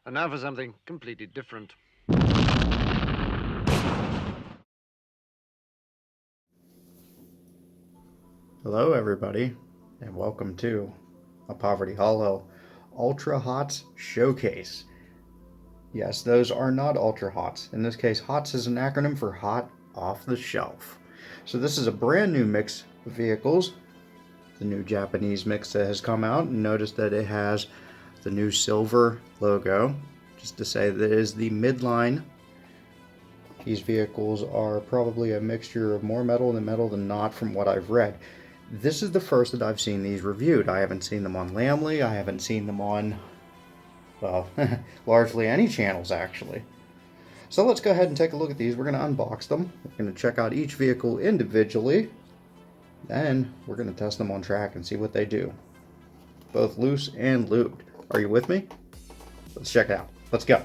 And now for something completely different. Hello everybody, and welcome to a Poverty Hollow Ultra H.O.T.S showcase. Yes, those are not Ultra H.O.T.S. In this case, H.O.T.S is an acronym for Hot Off the Shelf. So this is a brand new mix of vehicles. The new Japanese mix that has come out, and notice that it has the new silver logo, just to say that it is the midline. These vehicles are probably a mixture of more metal than not from what I've read. This is the first that I've seen these reviewed. I haven't seen them on Lamley. I haven't seen them on, well, largely any channels actually. So let's go ahead and take a look at these. We're going to unbox them. We're going to check out each vehicle individually. Then we're going to test them on track and see what they do. Both loose and lubed. Are you with me? Let's check it out. Let's go.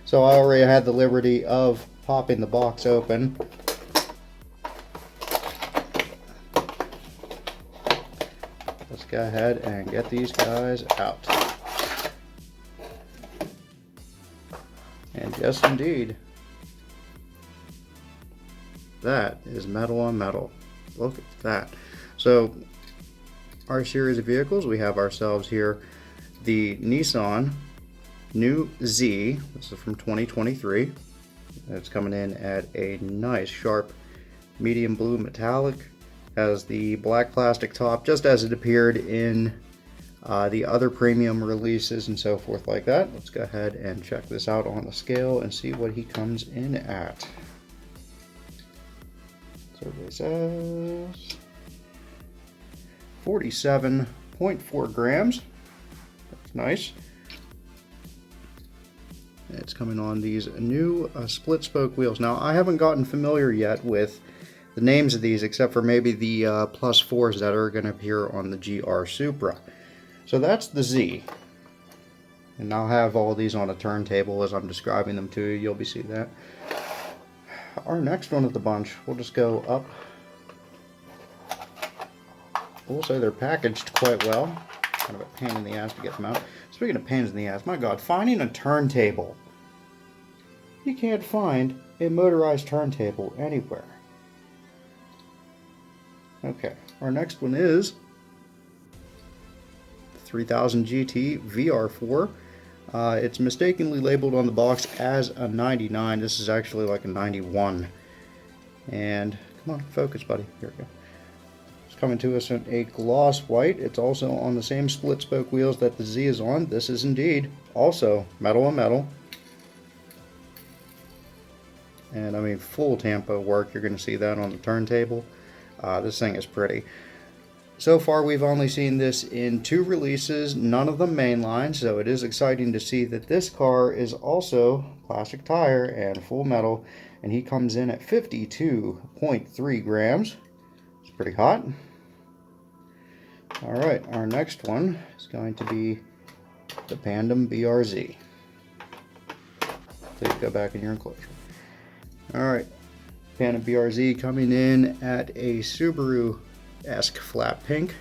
So I already had the liberty of popping the box open. Let's go ahead and get these guys out. And yes, indeed, that is metal on metal. Look at that. So our series of vehicles, we have ourselves here the Nissan New Z. This is from 2023. It's coming in at a nice sharp medium blue metallic. Has the black plastic top just as it appeared in the other premium releases and so forth like that. Let's go ahead and check this out on the scale and see what he comes in at. Survey says 47.4 grams. That's nice. It's coming on these new split spoke wheels. Now I haven't gotten familiar yet with the names of these except for maybe the plus 4s that are going to appear on the GR Supra. So that's the Z. And I'll have all these on a turntable as I'm describing them to you. You'll be seeing that. Our next one of the bunch, we'll just go up. We'll say they're packaged quite well. Kind of a pain in the ass to get them out. Speaking of pains in the ass, my God, finding a turntable. You can't find a motorized turntable anywhere. Okay, our next one is 3000 GT VR4. It's mistakenly labeled on the box as a 99. This is actually like a 91. And come on, focus, buddy. Here we go. It's coming to us in a gloss white. It's also on the same split spoke wheels that the Z is on. This is indeed also metal on metal. And I mean, full tampo work. You're going to see that on the turntable. This thing is pretty. So far we've only seen this in 2 releases, none of them mainline, so it is exciting to see that this car is also plastic tire and full metal, and he comes in at 52.3 grams. It's pretty hot. Alright, our next one is going to be the Pandem BRZ. Please go back in your enclosure. Alright, Pandem BRZ coming in at a Subaru-esque flat pink.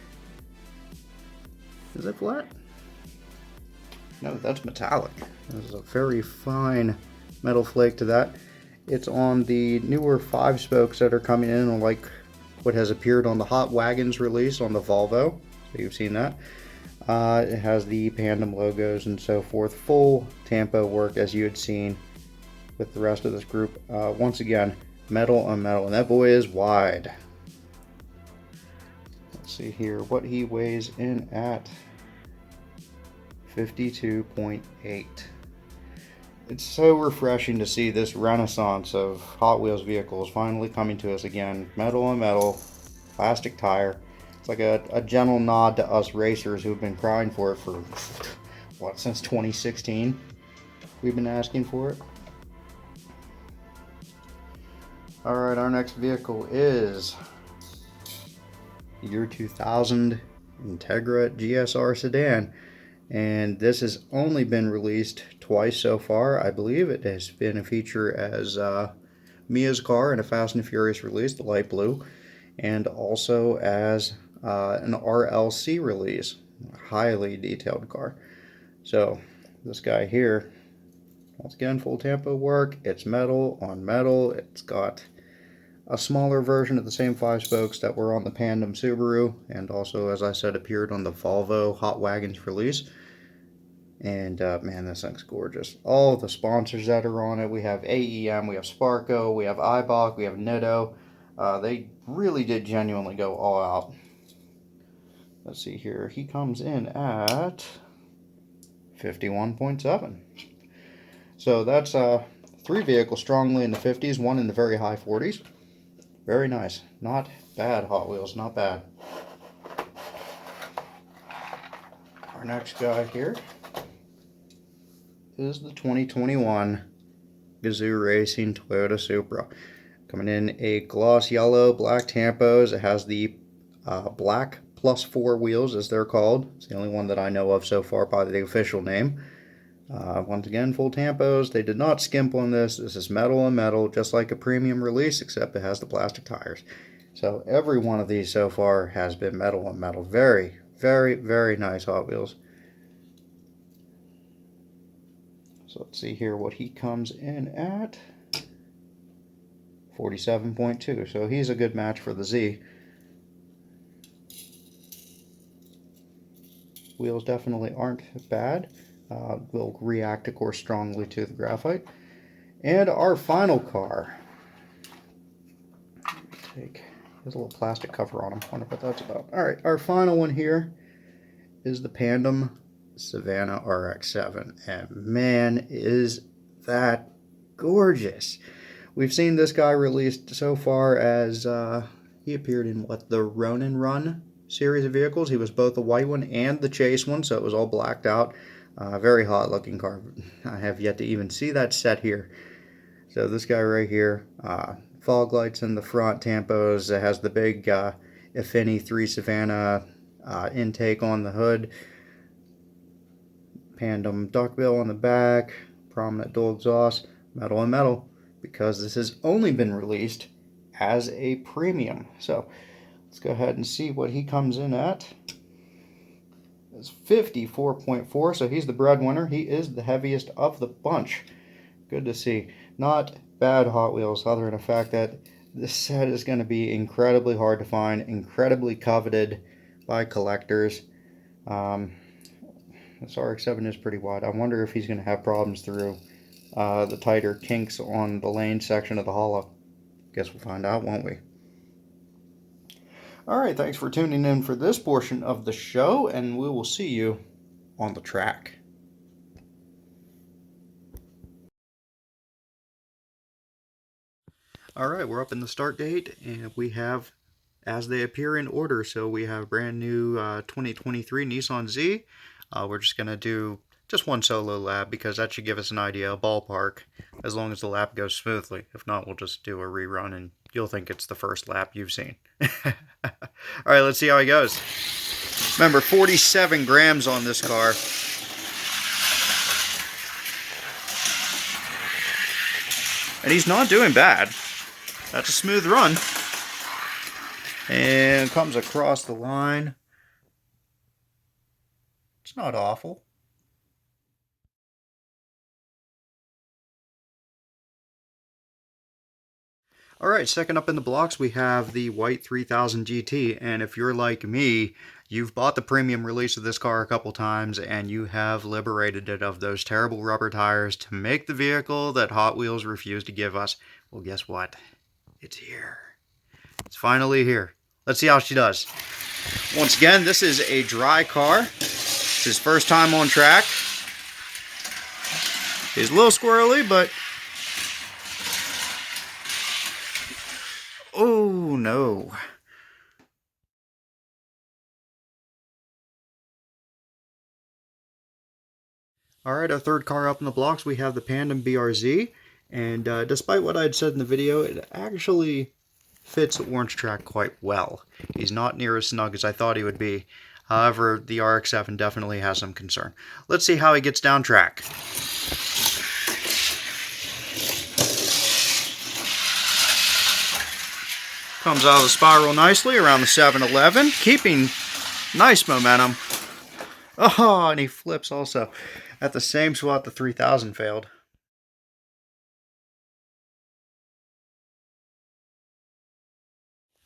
Is it flat? No, that's metallic. There's a very fine metal flake to that. It's on the newer 5 spokes that are coming in, like what has appeared on the Hot Wagons release on the Volvo. So you've seen that. It has the Pandem logos and so forth. Full tampo work as you had seen with the rest of this group. Once again, metal on metal, and that boy is wide. Let's see here what he weighs in at. 52.8. It's so refreshing to see this renaissance of Hot Wheels vehicles finally coming to us again. Metal on metal, plastic tire. It's like a gentle nod to us racers who've been crying for it for, what, since 2016? We've been asking for it. Alright, our next vehicle is year 2000 Integra GSR sedan, and this has only been released twice so far. I believe it has been a feature as Mia's car in a Fast and Furious release, the light blue, and also as an RLC release, a highly detailed car. So this guy here, once again, full tempo work. It's metal on metal. It's got a smaller version of the same 5 spokes that were on the Pandem Subaru, and also, as I said, appeared on the Volvo Hot Wagons release. And man, this thing's gorgeous. All the sponsors that are on it, we have AEM, we have Sparco, we have Ibach, we have Nitto. They really did genuinely go all out. Let's see here. He comes in at 51.7. So that's 3 vehicles strongly in the 50s, 1 in the very high 40s. Very nice. Not bad, Hot Wheels. Not bad. Our next guy here is the 2021 Gazoo Racing Toyota Supra. Coming in a gloss yellow, black tampos. It has the black +4 wheels, as they're called. It's the only one that I know of so far by the official name. Once again, full tampos. They did not skimp on this. This is metal on metal, just like a premium release, except it has the plastic tires. So every one of these so far has been metal on metal. Very, very, very nice Hot Wheels. So let's see here what he comes in at. 47.2. So he's a good match for the Z. Wheels definitely aren't bad. Will react, of course, strongly to the graphite. And our final car. There's a little plastic cover on him. Wonder what that's about. Alright, our final one here is the Pandem Savannah RX-7. And man, is that gorgeous. We've seen this guy released so far as, he appeared in, the Ronin Run series of vehicles. He was both the white one and the chase one, so it was all blacked out. Very hot looking car. I have yet to even see that set here. So this guy right here, fog lights in the front, tampos. It has the big Affini 3 Savannah intake on the hood. Pandem duckbill on the back. Prominent dual exhaust. Metal on metal. Because this has only been released as a premium. So let's go ahead and see what he comes in at. It's 54.4, so he's the breadwinner. He is the heaviest of the bunch. Good to see. Not bad Hot Wheels, other than the fact that this set is going to be incredibly hard to find, incredibly coveted by collectors. This RX-7 is pretty wide. I wonder if he's going to have problems through the tighter kinks on the lane section of the hollow. Guess we'll find out, won't we? Alright, thanks for tuning in for this portion of the show, and we will see you on the track. Alright, we're up in the start gate, and we have, as they appear in order, so we have brand new 2023 Nissan Z. We're just going to do just one solo lap, because that should give us an idea, a ballpark, as long as the lap goes smoothly. If not, we'll just do a rerun, and you'll think it's the first lap you've seen. Alright, let's see how he goes. Remember, 47 grams on this car. And he's not doing bad. That's a smooth run. And comes across the line. It's not awful. Alright, second up in the blocks we have the white 3000 GT, and if you're like me, you've bought the premium release of this car a couple times and you have liberated it of those terrible rubber tires to make the vehicle that Hot Wheels refused to give us. Well, guess what? It's here. It's finally here. Let's see how she does. Once again, this is a dry car. It's his first time on track. He's a little squirrely, but oh no. Alright, our third car up in the blocks, we have the Pandem BRZ. And despite what I had said in the video, it actually fits the orange track quite well. He's not near as snug as I thought he would be. However, the RX-7 definitely has some concern. Let's see how he gets down track. Comes out of the spiral nicely around the 711, keeping nice momentum. Oh, and he flips also. At the same swat, the 3000 failed.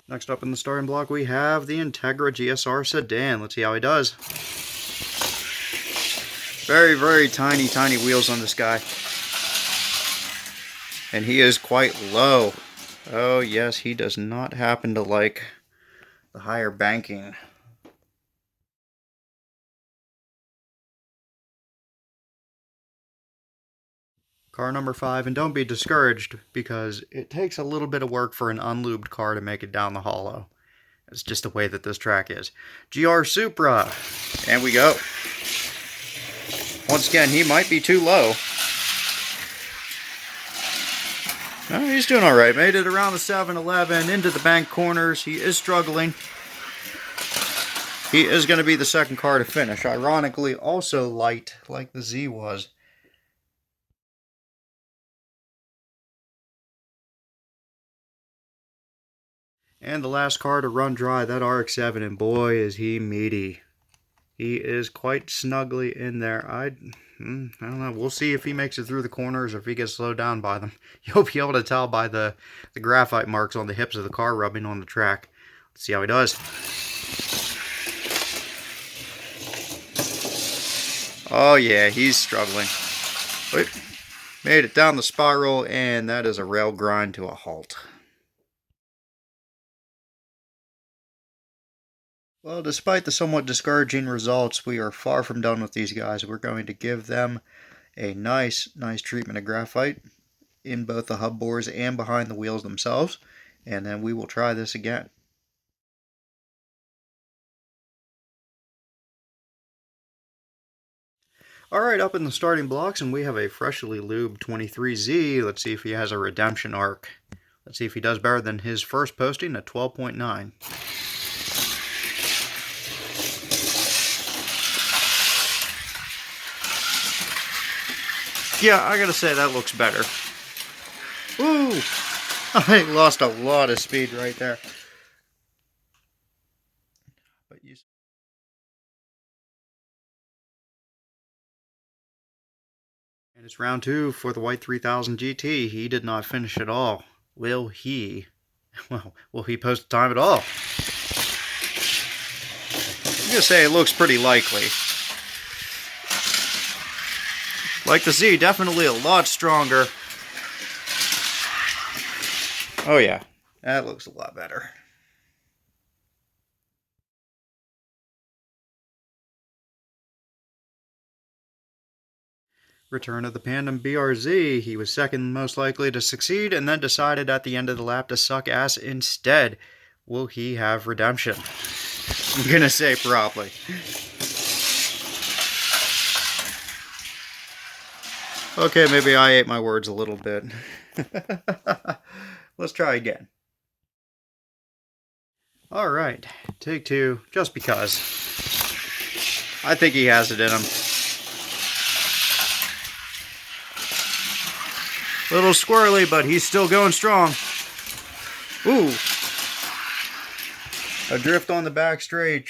Next up in the starting block, we have the Integra GSR sedan. Let's see how he does. Very, very tiny, tiny wheels on this guy. And he is quite low. Oh, yes, he does not happen to like the higher banking. Car number 5, and don't be discouraged because it takes a little bit of work for an unlubed car to make it down the hollow. It's just the way that this track is. GR Supra, and we go. Once again, he might be too low. Oh, he's doing all right. Made it around the 7-Eleven, into the bank corners. He is struggling. He is going to be the second car to finish. Ironically, also light, like the Z was. And the last car to run dry, that RX-7, and boy, is he meaty. He is quite snugly in there. I don't know. We'll see if he makes it through the corners or if he gets slowed down by them. You'll be able to tell by the graphite marks on the hips of the car rubbing on the track. Let's see how he does. Oh yeah, he's struggling. Wait, made it down the spiral, and that is a rail grind to a halt. Well, despite the somewhat discouraging results, we are far from done with these guys. We're going to give them a nice treatment of graphite in both the hub bores and behind the wheels themselves, and then we will try this again. Alright, up in the starting blocks, and we have a freshly lubed 23Z. Let's see if he has a redemption arc. Let's see if he does better than his first posting at 12.9. Yeah, I gotta say, that looks better. Ooh! I lost a lot of speed right there. But you... And it's round 2 for the white 3000 GT. He did not finish at all. Will he? Well, will he post a time at all? I'm gonna say it looks pretty likely. Like the Z, definitely a lot stronger. Oh yeah, that looks a lot better. Return of the Pandem BRZ. He was second most likely to succeed and then decided at the end of the lap to suck ass instead. Will he have redemption? I'm gonna say probably. Okay, maybe I ate my words a little bit. Let's try again. Alright, take 2, just because. I think he has it in him. A little squirrely, but he's still going strong. Ooh. A drift on the back straight,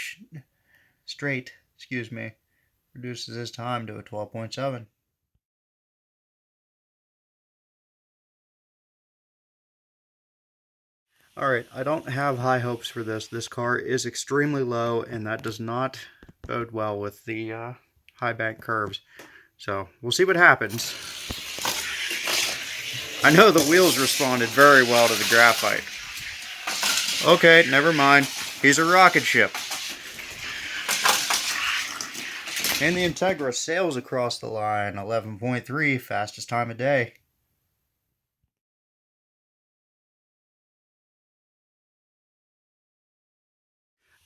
excuse me, reduces his time to a 12.7. Alright, I don't have high hopes for this. This car is extremely low, and that does not bode well with the high bank curves. So, we'll see what happens. I know the wheels responded very well to the graphite. Okay, never mind. He's a rocket ship. And the Integra sails across the line. 11.3, fastest time of day.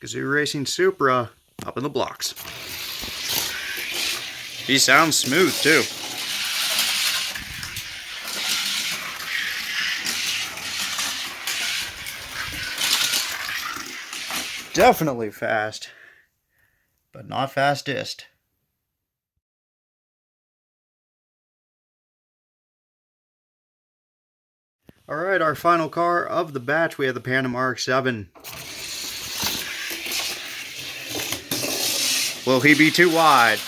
Kazoo Racing Supra up in the blocks. He sounds smooth too. Definitely fast, but not fastest. Alright, our final car of the batch, we have the Pandem RX-7. Will he be too wide?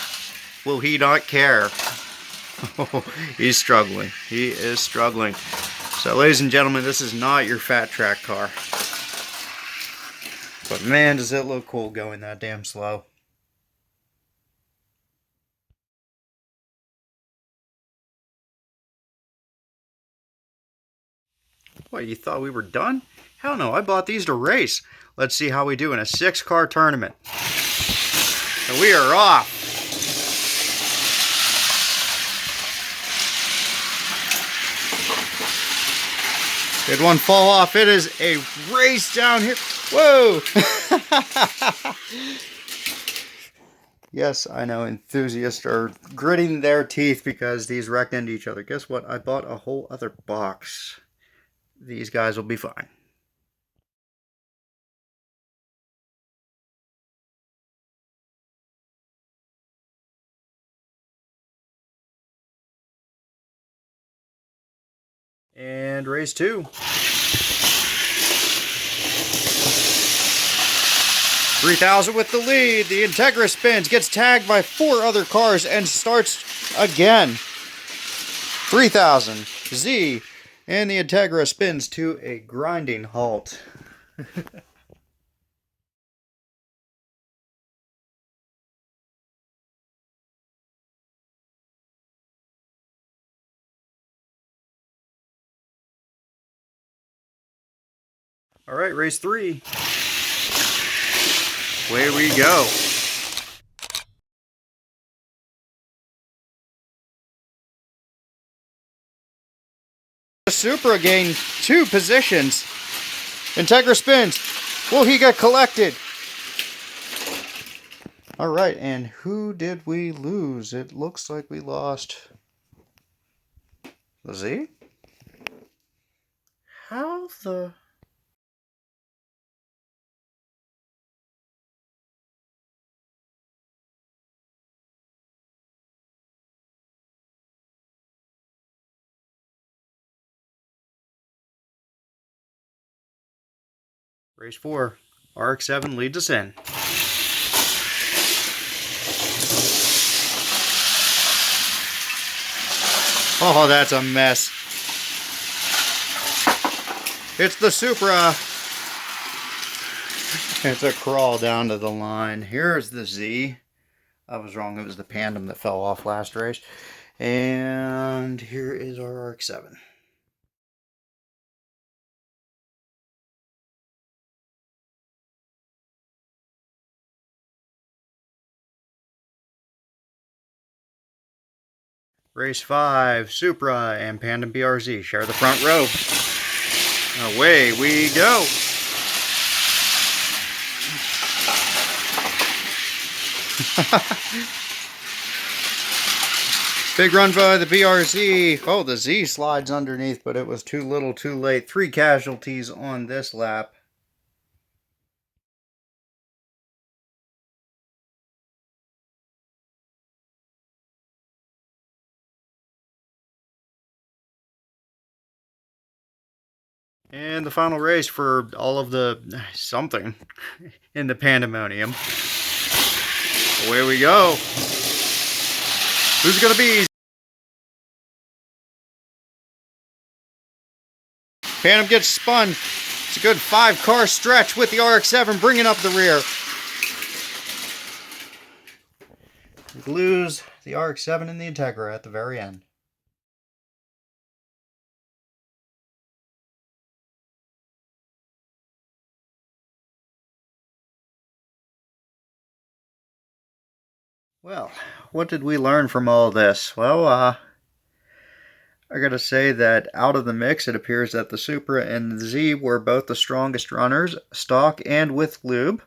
Will he not care? He's struggling. He is struggling. So, ladies and gentlemen, this is not your fat track car. But man, does it look cool going that damn slow. What, you thought we were done? Hell no, I bought these to race. Let's see how we do in a 6-car tournament. And we are off. Did one fall off? It is a race down here. Whoa! Yes, I know enthusiasts are gritting their teeth because these wrecked into each other. Guess what? I bought a whole other box. These guys will be fine. And race 2. 3000 with the lead. The Integra spins, gets tagged by 4 other cars, and starts again. 3000, Z, and the Integra spins to a grinding halt. All right, race 3. Away we go. The Supra gained 2 positions. Integra spins. Will he get collected? All right, and who did we lose? It looks like we lost the Z? How the... Race 4. RX-7 leads us in. Oh, that's a mess. It's the Supra. It's a crawl down to the line. Here's the Z. I was wrong. It was the Pandem that fell off last race. And here is our RX-7. Race 5, Supra and Pandem BRZ share the front row. Away we go. Big run by the BRZ. Oh, the Z slides underneath, but it was too little too late. 3 casualties on this lap. And the final race for all of the something in the pandemonium. Away we go. Who's it gonna be? Pandem gets spun. It's a good 5-car stretch with the RX-7 bringing up the rear. We lose the RX-7 and the Integra at the very end. Well, what did we learn from all this? Well, I gotta say that out of the mix, it appears that the Supra and the Z were both the strongest runners, stock and with lube.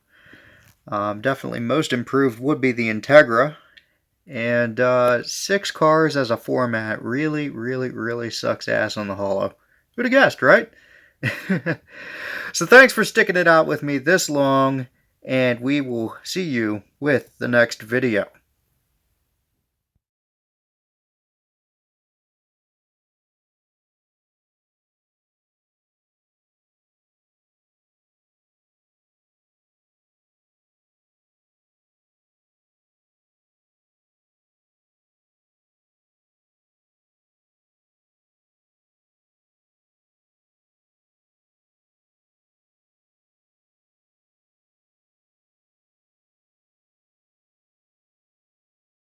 Definitely most improved would be the Integra. And 6 cars as a format really sucks ass on the holo. Who'd have guessed, right? So thanks for sticking it out with me this long, and we will see you with the next video.